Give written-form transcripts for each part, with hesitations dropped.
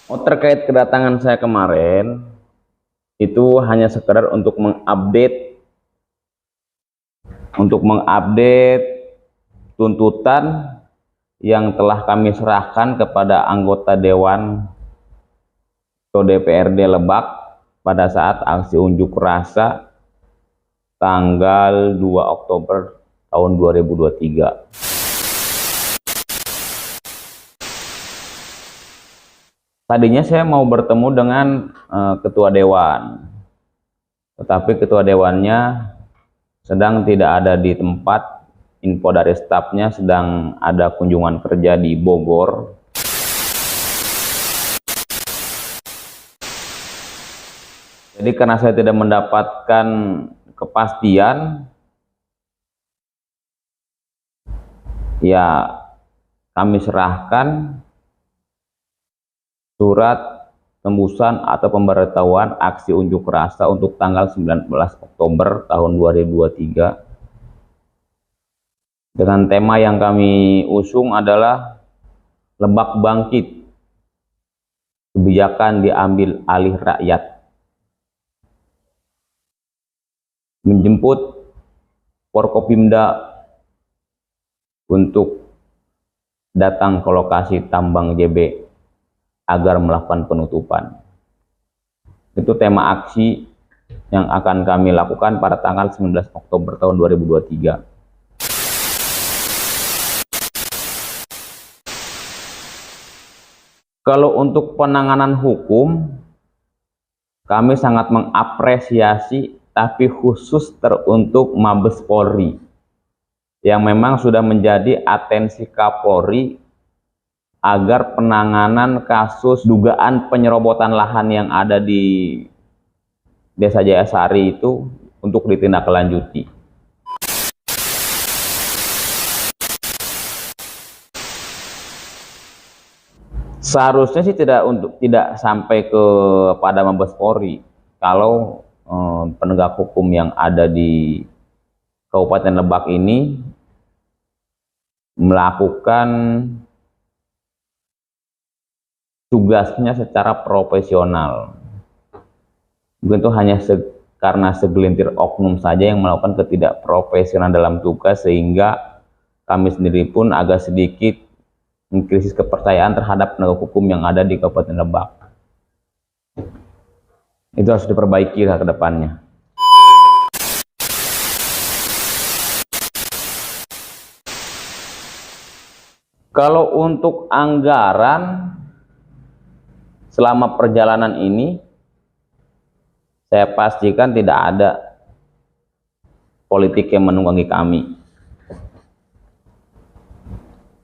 Oh, terkait kedatangan saya kemarin, itu hanya sekedar untuk mengupdate tuntutan yang telah kami serahkan kepada anggota Dewan atau DPRD Lebak pada saat aksi unjuk rasa tanggal 2 Oktober tahun 2023. Tadinya saya mau bertemu dengan ketua dewan, tetapi ketua dewannya sedang tidak ada di tempat. Info dari stafnya sedang ada kunjungan kerja di Bogor. Jadi karena saya tidak mendapatkan kepastian, ya kami serahkan surat tembusan atau pemberitahuan aksi unjuk rasa untuk tanggal 19 Oktober tahun 2023 dengan tema yang kami usung adalah Lebak Bangkit, kebijakan diambil alih rakyat. Menjemput Forkopimda untuk datang ke lokasi tambang JB agar melakukan penutupan. Itu tema aksi yang akan kami lakukan pada tanggal 19 Oktober tahun 2023. Kalau untuk penanganan hukum, kami sangat mengapresiasi, tapi khusus teruntuk Mabes Polri, yang memang sudah menjadi atensi Kapolri agar penanganan kasus dugaan penyerobotan lahan yang ada di Desa Jayasari itu untuk ditindaklanjuti. Seharusnya sih tidak sampai pada Mabes Polri kalau penegak hukum yang ada di Kabupaten Lebak ini melakukan tugasnya secara profesional. Mungkin itu hanya karena segelintir oknum saja yang melakukan ketidakprofesionalan dalam tugas, sehingga kami sendiri pun agak sedikit krisis kepercayaan terhadap penegak hukum yang ada di Kabupaten Lebak. Itu harus diperbaiki ke depannya. Kalau untuk anggaran selama perjalanan ini, saya pastikan tidak ada politik yang menunggangi kami.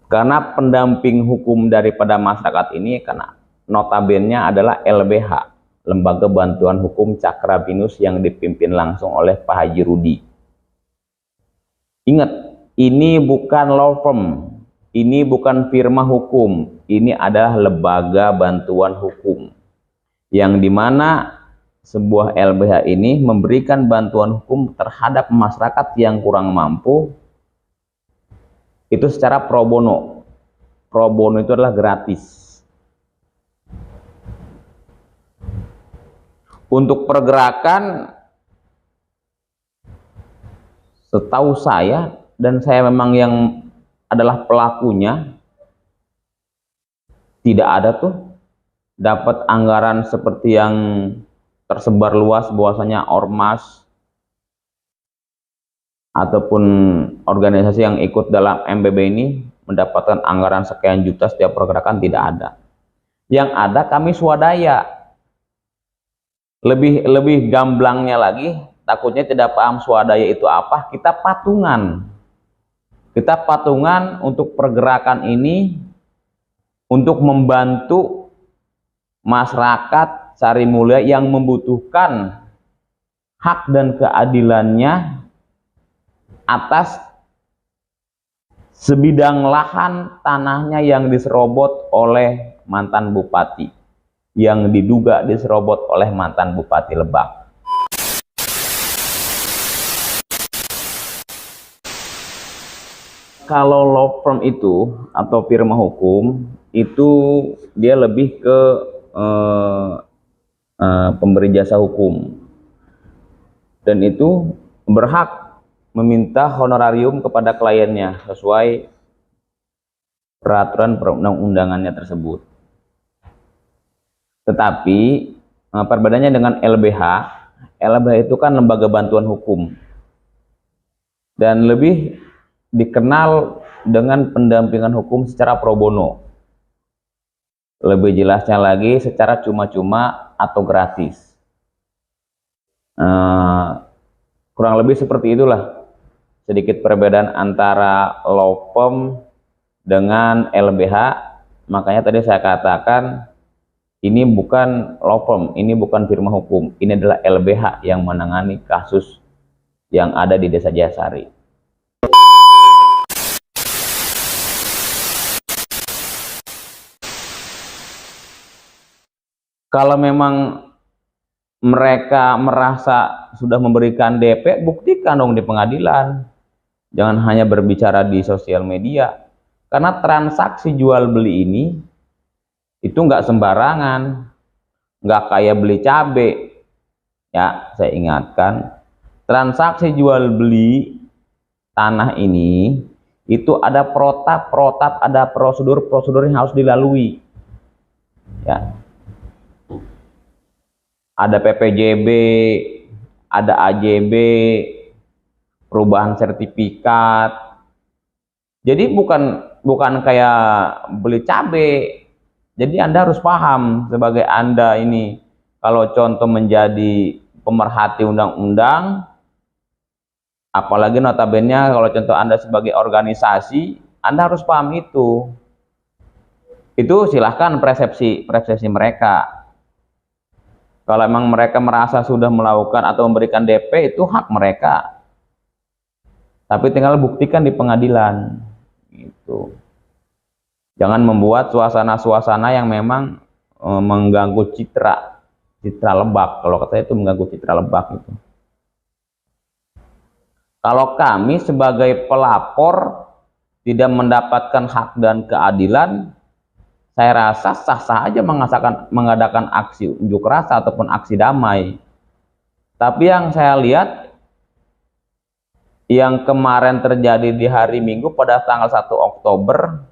Karena pendamping hukum daripada masyarakat ini karena notabene adalah LBH, Lembaga Bantuan Hukum Cakra Binus, yang dipimpin langsung oleh Pak Haji Rudi. Ingat, ini bukan law firm, ini bukan firma hukum, ini adalah lembaga bantuan hukum, yang dimana sebuah LBH ini memberikan bantuan hukum terhadap masyarakat yang kurang mampu, itu secara pro bono. Pro bono itu adalah gratis. Untuk pergerakan, setahu saya, dan saya memang yang adalah pelakunya, tidak ada tuh dapat anggaran seperti yang tersebar luas bahwasanya ormas ataupun organisasi yang ikut dalam MBB ini mendapatkan anggaran sekian juta setiap pergerakan. Tidak ada. Yang ada kami swadaya. Lebih gamblangnya lagi, takutnya tidak paham swadaya itu apa, kita patungan. Kita patungan untuk pergerakan ini untuk membantu masyarakat Sari Mulia yang membutuhkan hak dan keadilannya atas sebidang lahan tanahnya yang diserobot oleh mantan bupati, yang diduga diserobot oleh mantan Bupati Lebak. Kalau law firm itu atau firma hukum itu dia lebih ke eh, pemberi jasa hukum, dan itu berhak meminta honorarium kepada kliennya sesuai peraturan perundang-undangannya tersebut. Tetapi perbedaannya dengan LBH, LBH itu kan lembaga bantuan hukum dan lebih dikenal dengan pendampingan hukum secara pro bono. Lebih jelasnya lagi secara cuma-cuma atau gratis. Kurang lebih seperti itulah sedikit perbedaan antara law firm dengan LBH. Makanya tadi saya katakan ini bukan law firm, ini bukan firma hukum, ini adalah LBH yang menangani kasus yang ada di Desa Jayasari. Kalau memang mereka merasa sudah memberikan DP, buktikan dong di pengadilan. Jangan hanya berbicara di sosial media. Karena transaksi jual beli ini itu nggak sembarangan, nggak kayak beli cabai. Ya, saya ingatkan, transaksi jual beli tanah ini itu ada protap, ada prosedur yang harus dilalui. Ya, ada PPJB, ada AJB, perubahan sertifikat. Jadi bukan kayak beli cabai. Jadi Anda harus paham sebagai Anda ini, kalau contoh menjadi pemerhati undang-undang, apalagi notabene kalau contoh Anda sebagai organisasi, Anda harus paham itu. Itu silahkan persepsi mereka. Kalau memang mereka merasa sudah melakukan atau memberikan DP, itu hak mereka. Tapi tinggal buktikan di pengadilan. Gitu. Jangan membuat suasana-suasana yang memang mengganggu citra Lebak. Kalau kata itu mengganggu citra Lebak itu. Kalau kami sebagai pelapor tidak mendapatkan hak dan keadilan, saya rasa sah-sah aja mengadakan aksi unjuk rasa ataupun aksi damai. Tapi yang saya lihat, yang kemarin terjadi di hari Minggu pada tanggal 1 Oktober,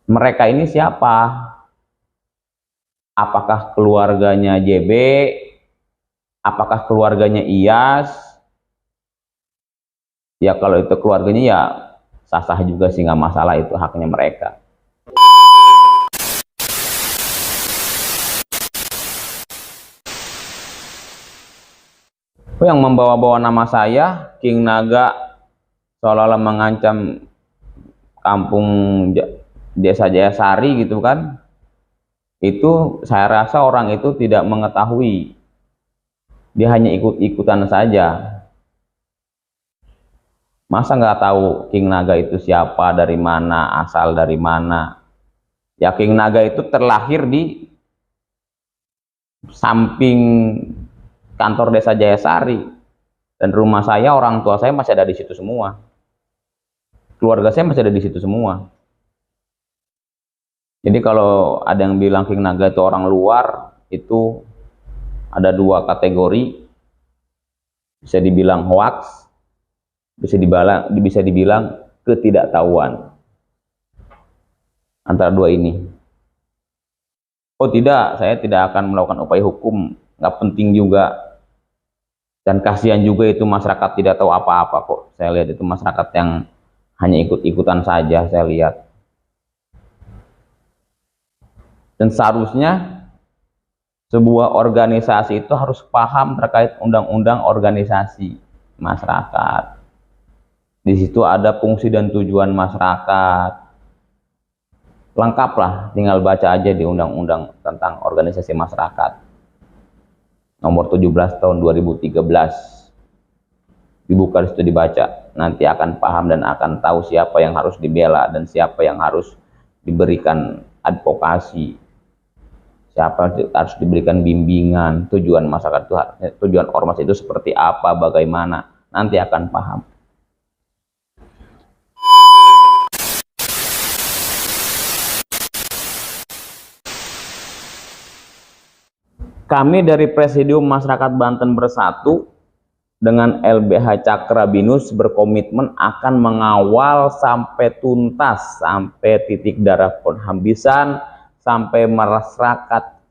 mereka ini siapa? Apakah keluarganya JB? Apakah keluarganya Iyas? Ya kalau itu keluarganya ya sah-sah juga sih, nggak masalah, itu haknya mereka. Yang membawa-bawa nama saya, King Naga, seolah-olah mengancam kampung Desa Jayasari gitu kan, itu saya rasa orang itu tidak mengetahui, dia hanya ikut-ikutan saja. Masa nggak tahu King Naga itu siapa, dari mana, asal dari mana? Ya King Naga itu terlahir di samping kantor Desa Jayasari, dan rumah saya, orang tua saya masih ada di situ semua, keluarga saya masih ada di situ semua. Jadi kalau ada yang bilang King Naga itu orang luar, itu ada dua kategori, bisa dibilang hoax, bisa dibilang ketidaktahuan. Antara dua ini. Oh tidak, saya tidak akan melakukan upaya hukum, nggak penting juga. Dan kasihan juga itu masyarakat tidak tahu apa-apa kok. Saya lihat itu masyarakat yang hanya ikut-ikutan saja, saya lihat. Dan seharusnya sebuah organisasi itu harus paham terkait undang-undang organisasi masyarakat. Di situ ada fungsi dan tujuan masyarakat. Lengkaplah, tinggal baca aja di undang-undang tentang organisasi masyarakat. Nomor 17 tahun 2013. Dibuka, di situ dibaca. Nanti akan paham dan akan tahu siapa yang harus dibela dan siapa yang harus diberikan advokasi. Siapa yang harus diberikan bimbingan, tujuan masyarakat itu, tujuan ormas itu seperti apa, bagaimana. Nanti akan paham. Kami dari Presidium Masyarakat Banten Bersatu dengan LBH Cakra Binus berkomitmen akan mengawal sampai tuntas, sampai titik darah penghabisan, sampai masyarakat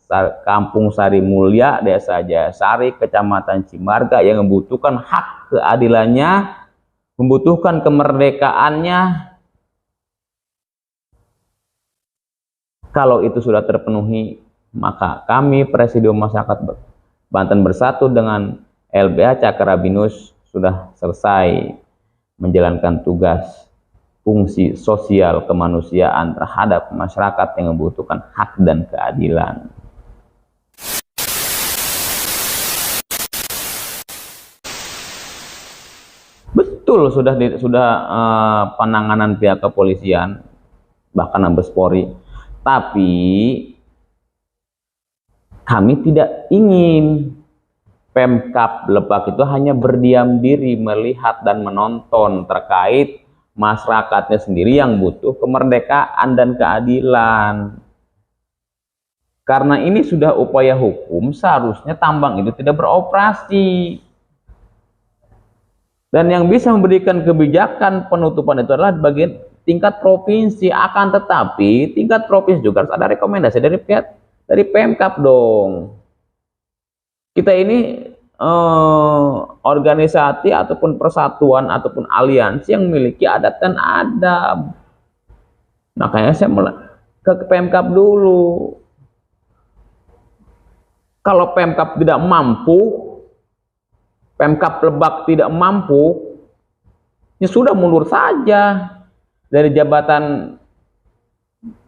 Kampung Sari Mulya, Desa Jayasari, Kecamatan Cimarga yang membutuhkan hak keadilannya, membutuhkan kemerdekaannya. Kalau itu sudah terpenuhi, maka kami Presidium Masyarakat Banten Bersatu dengan LBH Cakra Binus sudah selesai menjalankan tugas fungsi sosial kemanusiaan terhadap masyarakat yang membutuhkan hak dan keadilan. Betul, sudah penanganan pihak kepolisian bahkan Mabes Polri, tapi kami tidak ingin Pemkab Lebak itu hanya berdiam diri melihat dan menonton terkait masyarakatnya sendiri yang butuh kemerdekaan dan keadilan. Karena ini sudah upaya hukum, seharusnya tambang itu tidak beroperasi. Dan yang bisa memberikan kebijakan penutupan itu adalah bagian tingkat provinsi. Akan tetapi tingkat provinsi juga harus ada rekomendasi dari Pemkab dong. Kita ini organisasi ataupun persatuan ataupun aliansi yang memiliki adat dan adab. Makanya saya ke Pemkab dulu. Kalau Pemkab tidak mampu, Pemkab Lebak tidak mampu, ya sudah mundur saja dari jabatan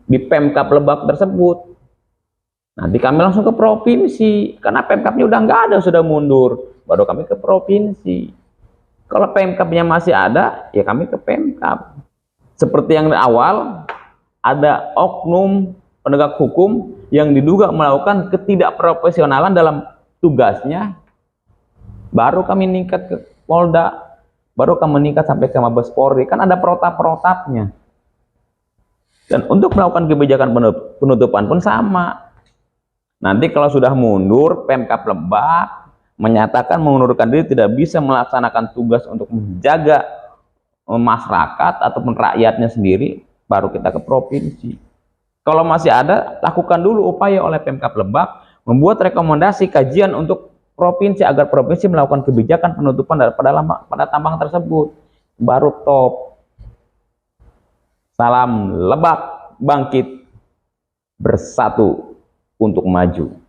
di Pemkab Lebak tersebut. Nanti kami langsung ke provinsi, karena Pemkabnya udah nggak ada, sudah mundur. Baru kami ke provinsi. Kalau Pemkabnya masih ada, ya kami ke Pemkab. Seperti yang di awal, ada oknum penegak hukum yang diduga melakukan ketidakprofesionalan dalam tugasnya, baru kami meningkat ke Polda, baru kami meningkat sampai ke Mabes Polri. Kan ada protap-protapnya. Dan untuk melakukan kebijakan penutupan pun sama. Nanti kalau sudah mundur, Pemkab Lebak menyatakan mengundurkan diri, tidak bisa melaksanakan tugas untuk menjaga masyarakat ataupun rakyatnya sendiri, baru kita ke provinsi. Kalau masih ada, lakukan dulu upaya oleh Pemkab Lebak membuat rekomendasi kajian untuk provinsi agar provinsi melakukan kebijakan penutupan pada tambang tersebut, baru top. Salam Lebak bangkit bersatu untuk maju.